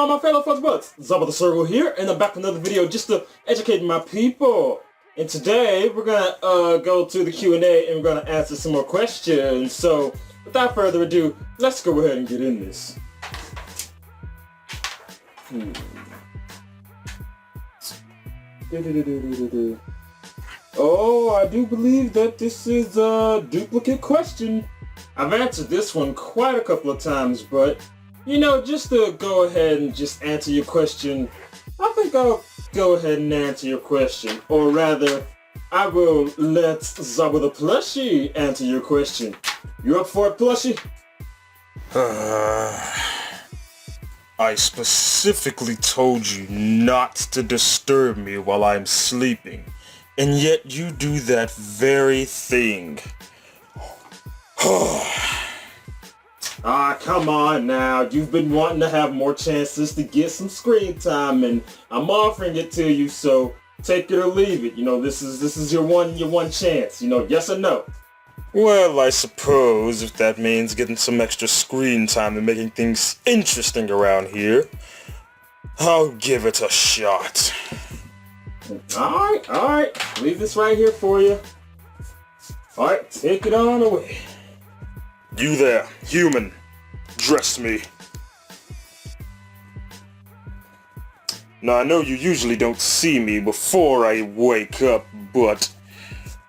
on, my fellow fuzz buds? ZabuTheSergal here, and I'm back with another video just to educate my people. And today we're gonna go to the Q&A and we're gonna answer some more questions. So without further ado, let's go ahead and get in this. Oh, I do believe that this is a duplicate question. I've answered this one quite a couple of times, but you know, just to go ahead and just answer your question, I think I'll go ahead and answer your question. Or rather, I will let Zabu the Plushie answer your question. You up for it, Plushie? I specifically told you not to disturb me while I'm sleeping, and yet you do that very thing. Ah, come on now. You've been wanting to have more chances to get some screen time, and I'm offering it to you, so take it or leave it. You know, this is your one chance. You know, yes or no? Well, I suppose if that means getting some extra screen time and making things interesting around here, I'll give it a shot. Alright. Leave this right here for you. Alright, take it on away. You there, human, dress me. Now I know you usually don't see me before I wake up, but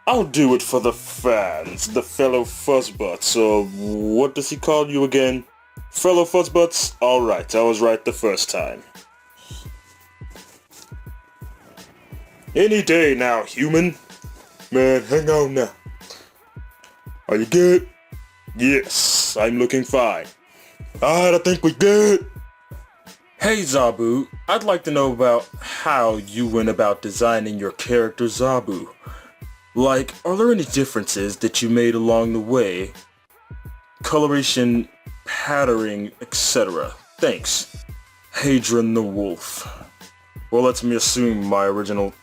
I'll do it for the fans, the fellow fuzzbutts, or what does he call you again? Fellow fuzzbutts? Alright, I was right the first time. Any day now, human. Man, hang on now. Are you good? Yes, I'm looking fine. Alright, I think we're good. Hey Zabu, I'd like to know about how you went about designing your character Zabu. Like, are there any differences that you made along the way? Coloration, patterning, etc. Thanks. Hadron the Wolf. Well, let me assume my original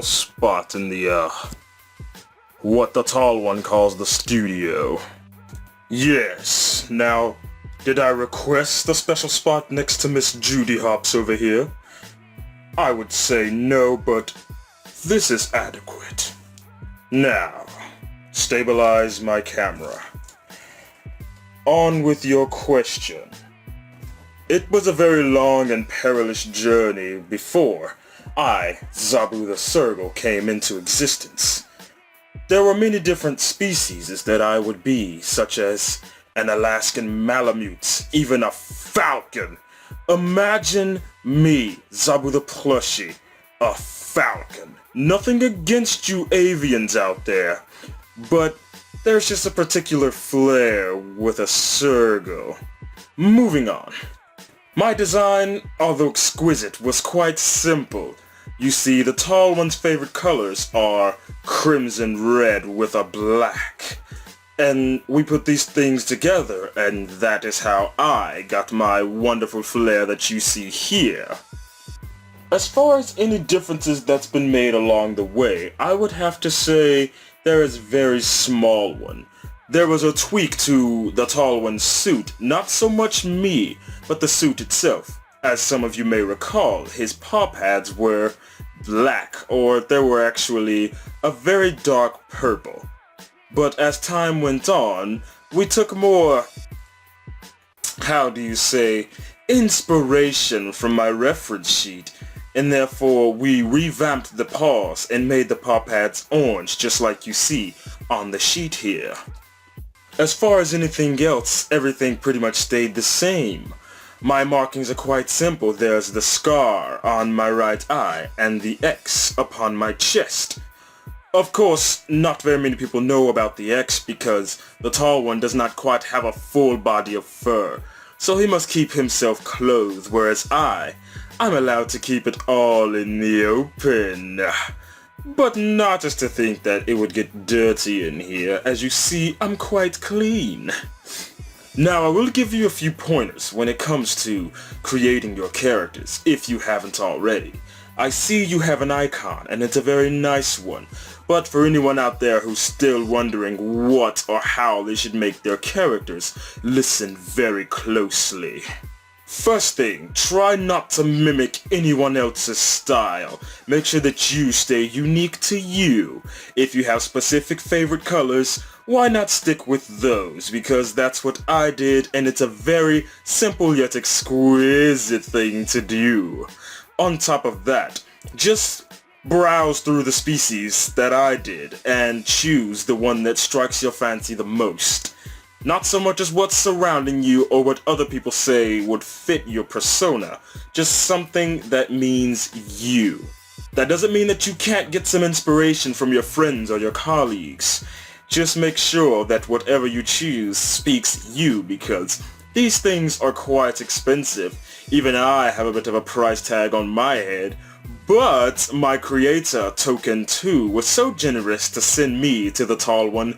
spot in the, what the tall one calls the studio. Yes, now, did I request a special spot next to Miss Judy Hops over here? I would say no, but this is adequate. Now, stabilize my camera. On with your question. It was a very long and perilous journey before I, ZabuTheSergal, came into existence. There were many different species that I would be, such as an Alaskan Malamute, even a falcon. Imagine me, Zabu the Plushie, a falcon. Nothing against you avians out there, but there's just a particular flair with a Sergal. Moving on. My design, although exquisite, was quite simple. You see, the tall one's favorite colors are crimson red with a black. And we put these things together, and that is how I got my wonderful flair that you see here. As far as any differences that's been made along the way, I would have to say there is a very small one. There was a tweak to the tall one's suit, not so much me, but the suit itself. As some of you may recall, his paw pads were black, or they were actually a very dark purple. But as time went on, we took more, inspiration from my reference sheet, and therefore we revamped the paws and made the paw pads orange, just like you see on the sheet here. As far as anything else, everything pretty much stayed the same. My markings are quite simple. There's the scar on my right eye and the X upon my chest. Of course, not very many people know about the X because the tall one does not quite have a full body of fur, so he must keep himself clothed, whereas I'm allowed to keep it all in the open. But not just to think that it would get dirty in here. As you see, I'm quite clean. Now I will give you a few pointers when it comes to creating your characters, if you haven't already. I see you have an icon, and it's a very nice one. But for anyone out there who's still wondering what or how they should make their characters, listen very closely. First thing, try not to mimic anyone else's style. Make sure that you stay unique to you. If you have specific favorite colors, why not stick with those? Because that's what I did, and it's a very simple yet exquisite thing to do. On top of that, just browse through the species that I did and choose the one that strikes your fancy the most. Not so much as what's surrounding you or what other people say would fit your persona, just something that means you. That doesn't mean that you can't get some inspiration from your friends or your colleagues. Just make sure that whatever you choose speaks you, because these things are quite expensive. Even I have a bit of a price tag on my head, but my creator, Token2, was so generous to send me to the tall one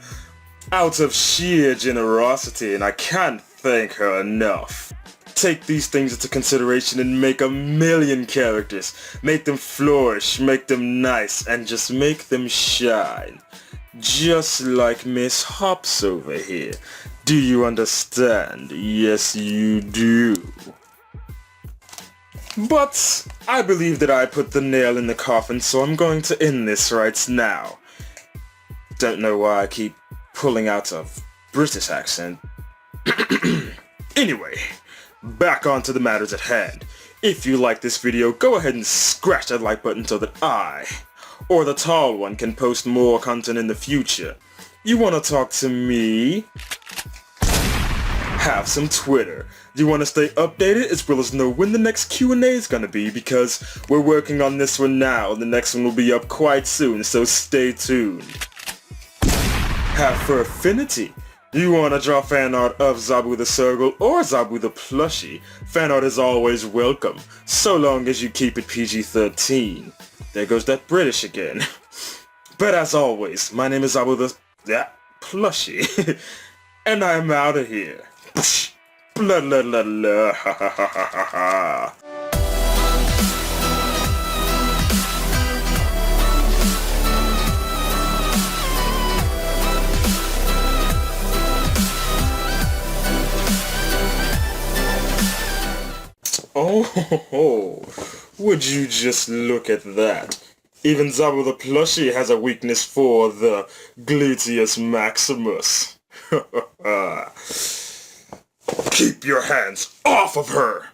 out of sheer generosity, and I can't thank her enough. Take these things into consideration and make a million characters. Make them flourish, make them nice, and just make them shine. Just like Miss Hops over here. Do you understand? Yes, you do. But I believe that I put the nail in the coffin, so I'm going to end this right now. Don't know why I keep pulling out a British accent. Anyway, back onto the matters at hand. If you like this video, go ahead and scratch that like button so that I, or the tall one, can post more content in the future. You wanna talk to me? Have some Twitter. You wanna stay updated as well as know when the next Q&A is gonna be, because we're working on this one now. The next one will be up quite soon, so stay tuned. Have for affinity. You wanna draw fan art of ZabuTheSergal or Zabu the plushie? Fan art is always welcome, so long as you keep it PG-13. There goes that British again. But as always, my name is Zabu the plushie, and I'm out of here. Blah blah blah blah, ha ha ha ha ha. Oh, would you just look at that? Even Zabu the plushie has a weakness for the gluteus maximus. Keep your hands off of her!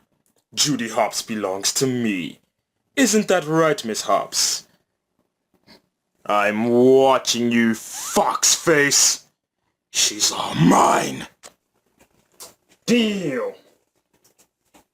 Judy Hopps belongs to me. Isn't that right, Miss Hopps? I'm watching you, foxface. She's all mine. Deal.